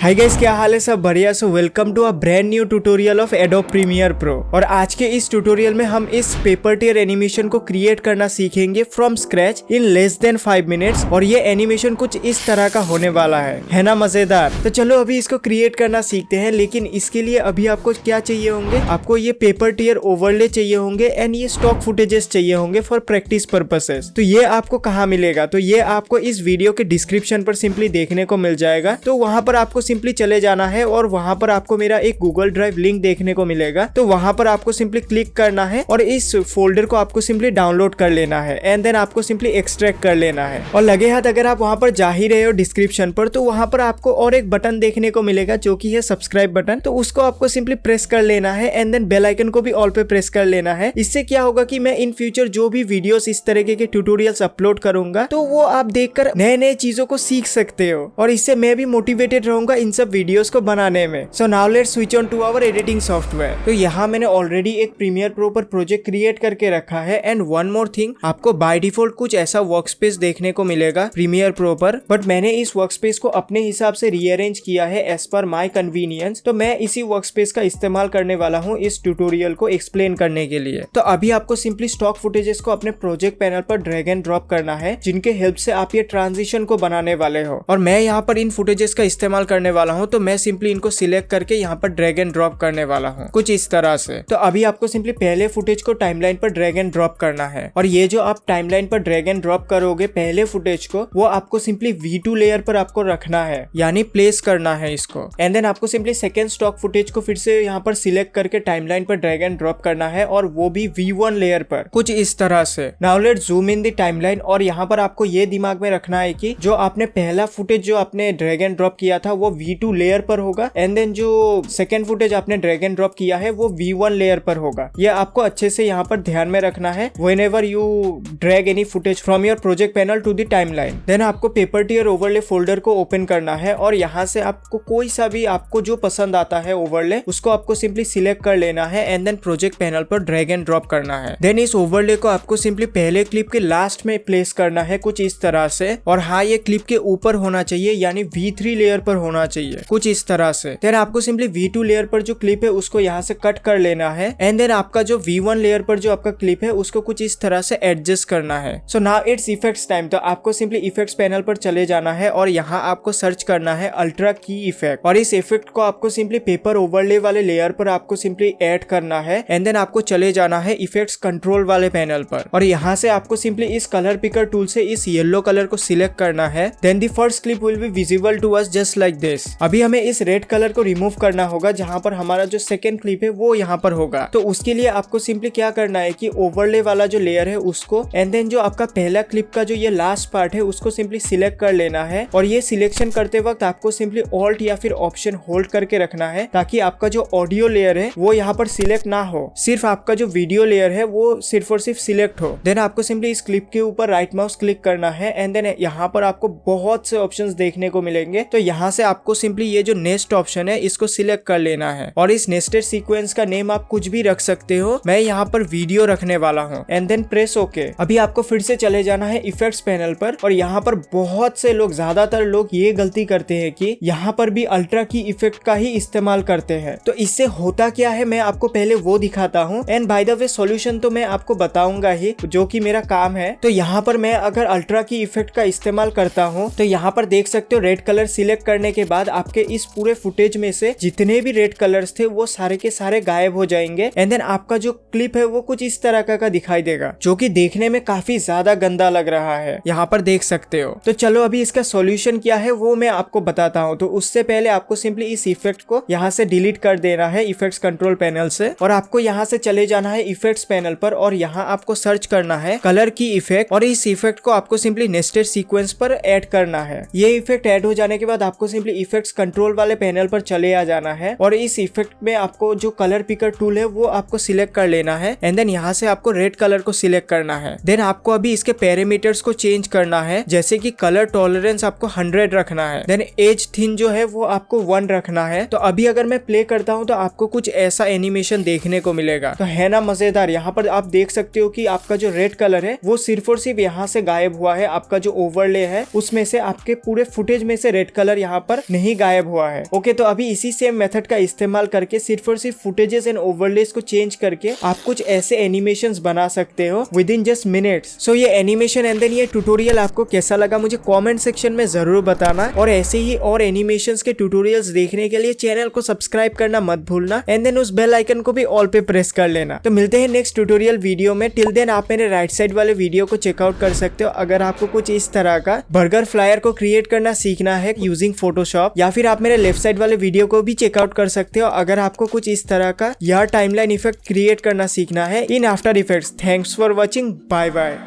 Hi guys, क्या हाल है? सब बढ़िया। So welcome to a brand new tutorial of Adobe Premiere Pro. और आज के इस ट्यूटोरियल में हम इस पेपर टियर एनिमेशन को क्रिएट करना सीखेंगे from scratch in less than 5 minutes. और ये एनिमेशन कुछ इस तरह का होने वाला है ना मजेदार? तो चलो अभी इसको क्रिएट करना सीखते हैं। लेकिन इसके लिए अभी आपको क्या चाहिए होंगे? आपको ये पेपर टियर ओवरले चाहिए होंगे एंड ये स्टॉक फुटेजेस चाहिए होंगे फॉर प्रैक्टिस पर्पसेस। तो ये आपको कहाँ मिलेगा? तो ये आपको इस वीडियो के डिस्क्रिप्शन पर सिंपली देखने को मिल जाएगा। तो वहां पर आपको सिंपली चले जाना है और वहां पर आपको मेरा एक गूगल ड्राइव लिंक देखने को मिलेगा। तो वहां पर आपको सिंपली क्लिक करना है और इस फोल्डर को आपको सिंपली डाउनलोड कर लेना है एंड देन आपको सिंपली एक्सट्रैक्ट कर लेना है। और लगे हाथ अगर आप वहां पर जा ही रहे हो डिस्क्रिप्शन पर, तो वहां पर आपको और एक बटन देखने को मिलेगा जो कि है सब्सक्राइब बटन। तो उसको आपको सिंपली प्रेस कर लेना है एंड देन बेल आइकन को भी ऑल पे प्रेस कर लेना है। इससे क्या होगा कि मैं इन फ्यूचर जो भी वीडियोस इस तरीके के ट्यूटोरियल्स अपलोड करूंगा तो वो आप देखकर नए नए चीजों को सीख सकते हो और इससे मैं भी मोटिवेटेड रहूंगा इन सब वीडियोस को बनाने में। So now let's switch on to our editing software. तो यहाँ मैंने ऑलरेडी एक प्रीमियर प्रो पर प्रोजेक्ट क्रिएट करके रखा है। एंड वन मोर थिंग, आपको बाय डिफॉल्ट कुछ ऐसा वर्कस्पेस देखने को मिलेगा प्रीमियर प्रो पर, बट मैंने इस वर्कस्पेस को अपने हिसाब से रीअरेंज किया है एज पर माई कन्वीनियंस। तो मैं इसी वर्कस्पेस का इस्तेमाल करने वाला हूँ इस ट्यूटोरियल को एक्सप्लेन करने के लिए। तो अभी आपको सिंपली स्टॉक फुटेजेस को अपने प्रोजेक्ट पैनल पर ड्रैग एंड ड्रॉप करना है, जिनके हेल्प से आप ये ट्रांजिशन को बनाने वाले हो। और मैं यहाँ पर इन फुटेजेस का इस्तेमाल करने वाला हूँ। तो मैं सिंपली इनको सिलेक्ट करके यहाँ पर ड्रैग एंड ड्रॉप करने वाला हूँ कुछ इस तरह से। तो अभी आपको सिंपली पहले फुटेज को टाइमलाइन पर ड्रैग एंड ड्रॉप करना है। और ये जो आप टाइमलाइन पर ड्रैग एंड ड्रॉप करोगे पहले फुटेज को, वो आपको सिंपली V2 लेयर पर आपको रखना है, यानी प्लेस करना है इसको। एंड देन आपको सिंपली सेकेंड स्टॉक फुटेज को फिर से यहाँ पर सिलेक्ट करके टाइमलाइन पर ड्रैग एंड ड्रॉप करना है और वो भी V1 लेयर पर कुछ इस तरह से। Now let's zoom in the timeline. और यहाँ पर आपको ये दिमाग में रखना है कि जो आपने पहला फुटेज जो आपने ड्रैग एंड ड्रॉप किया था वो V2 लेयर पर होगा एंड देन जो सेकेंड फुटेज आपने ड्रैग एंड ड्रॉप किया है वो V1 लेयर पर होगा। ये आपको अच्छे से यहाँ पर ध्यान में रखना है whenever you drag any footage from your project panel to the timeline. Then आपको पेपर टियर ओवरले फोल्डर को ओपन करना है और यहाँ से आपको कोई सा भी आपको जो पसंद आता है ओवरले उसको आपको सिंपली सिलेक्ट कर लेना है एंड देन प्रोजेक्ट पैनल पर ड्रैग एंड ड्रॉप करना है। देन इस ओवरले को आपको सिंपली पहले क्लिप के लास्ट में प्लेस करना है कुछ इस तरह से। और हाँ, ये क्लिप के ऊपर होना चाहिए, यानी V3 लेयर पर होना चाहिए कुछ इस तरह से। देन आपको सिंपली V2 लेयर पर जो क्लिप है उसको यहाँ से कट कर लेना है एंड देन आपका जो V1 लेयर पर जो आपका क्लिप है उसको कुछ इस तरह से एडजस्ट करना है। So now it's effects time. तो आपको सिंपली इफेक्ट्स पैनल पर चले जाना है और यहाँ आपको सर्च करना है अल्ट्रा की इफेक्ट। और इस इफेक्ट को आपको सिंपली पेपर ओवरले वाले लेयर पर आपको सिंपली ऐड करना है एंड देन आपको चले जाना है इफेक्ट्स कंट्रोल वाले पैनल पर। और यहाँ से आपको सिंपली इस कलर पिकर टूल से इस येलो कलर को सिलेक्ट करना है। Then the first clip will be visible to us just like this. अभी हमें इस रेड कलर को रिमूव करना होगा जहाँ पर हमारा जो सेकेंड क्लिप है वो यहाँ पर होगा। तो उसके लिए आपको सिंपली क्या करना है कि ओवरले वाला जो लेयर है उसको एंड देन जो आपका पहला क्लिप का जो ये लास्ट पार्ट है उसको सिंपली सिलेक्ट कर लेना है। और ये सिलेक्शन करते वक्त आपको सिंपली ऑल्ट या फिर ऑप्शन होल्ड करके रखना है ताकि आपका जो ऑडियो लेयर है वो यहाँ पर सिलेक्ट ना हो, सिर्फ आपका जो वीडियो लेयर है वो सिर्फ और सिर्फ सिलेक्ट हो। देन आपको सिंपली इस क्लिप के ऊपर राइट माउस क्लिक करना है एंड देन यहाँ पर आपको बहुत से ऑप्शंस देखने को मिलेंगे। तो यहाँ से आपको सिंपली ये जो नेक्स्ट ऑप्शन है इसको सिलेक्ट कर लेना है और इस नेस्टेड सीक्वेंस का नेम आप कुछ भी रख सकते हो। मैं यहाँ पर वीडियो रखने वाला हूँ एंड देन प्रेस ओके। अभी आपको फिर से चले जाना है इफेक्ट्स पैनल पर और यहाँ पर बहुत से लोग, ज्यादातर लोग ये गलती करते हैं कि यहाँ पर भी अल्ट्रा की इफेक्ट का ही इस्तेमाल करते हैं। तो इससे होता क्या है मैं आपको पहले वो दिखाता हूँ and by the way solution तो मैं आपको बताऊंगा ही, जो कि मेरा काम है। तो यहाँ पर मैं अगर अल्ट्रा की इफेक्ट का इस्तेमाल करता हूँ तो यहाँ पर देख सकते हो रेड कलर सिलेक्ट करने के बाद आपके इस पूरे फुटेज में से जितने भी रेड कलर्स थे वो सारे के सारे गायब हो जाएंगे एंड देन आपका जो क्लिप है वो कुछ इस तरह का दिखाई देगा, जो कि देखने में काफी ज्यादा गंदा लग रहा है, यहाँ पर देख सकते हो। तो चलो अभी इसका सॉल्यूशन क्या है वो मैं आपको बताता हूँ। तो उससे पहले आपको सिंपली इस इफेक्ट को यहाँ से डिलीट कर देना है इफेक्ट्स कंट्रोल पैनल से और आपको यहाँ से चले जाना है इफेक्ट्स पैनल पर और यहाँ आपको सर्च करना है कलर की इफेक्ट और इस इफेक्ट को आपको सिंपली नेस्टेड सीक्वेंस पर ऐड करना है। ये इफेक्ट ऐड हो जाने के बाद आपको सिंपली इफेक्ट्स कंट्रोल वाले पैनल पर चले आ जाना है और इस इफेक्ट में आपको जो कलर पिकर टूल है वो आपको सिलेक्ट कर लेना है एंड देन यहाँ से आपको रेड कलर को सिलेक्ट करना है। देन आपको अभी इसके पैरामीटर्स को चेंज करना है, जैसे कि कलर टॉलरेंस आपको 100 रखना है, देन एज थिन जो है वो आपको 1 रखना है। तो अभी अगर मैं प्ले करता हूँ तो आपको कुछ ऐसा एनिमेशन देखने को मिलेगा। तो है ना मजेदार? यहाँ पर आप देख सकते हो कि आपका जो रेड कलर है वो सिर्फ और सिर्फ यहाँ से गायब हुआ है। आपका जो ओवरले है उसमें से आपके पूरे फुटेज में से रेड कलर यहाँ पर नहीं गायब हुआ है। ओके, तो अभी इसी सेम मेथड का इस्तेमाल करके सिर्फ और सिर्फ फुटेजेस एंड ओवरलेस को चेंज करके आप कुछ ऐसे एनिमेशंस बना सकते हो विद इन जस्ट मिनट्स। सो ये एनिमेशन एंड देन ये ट्यूटोरियल आपको कैसा लगा मुझे कमेंट सेक्शन में जरूर बताना, और ऐसे ही और एनिमेशंस के ट्यूटोरियल्स देखने के लिए चैनल को सब्सक्राइब करना मत भूलना एंड देन उस बेल आइकन को भी ऑल पे प्रेस कर लेना। तो मिलते हैं नेक्स्ट ट्यूटोरियल वीडियो में। टिल देन आप मेरे राइट साइड वाले वीडियो को चेकआउट कर सकते हो अगर आपको कुछ इस तरह का बर्गर फ्लायर को क्रिएट करना सीखना है यूजिंग फोटोशॉप, या फिर आप मेरे लेफ्ट साइड वाले वीडियो को भी चेकआउट कर सकते हो अगर आपको कुछ इस तरह का यार टाइमलाइन इफेक्ट क्रिएट करना सीखना है in After Effects. Thanks for watching, bye bye.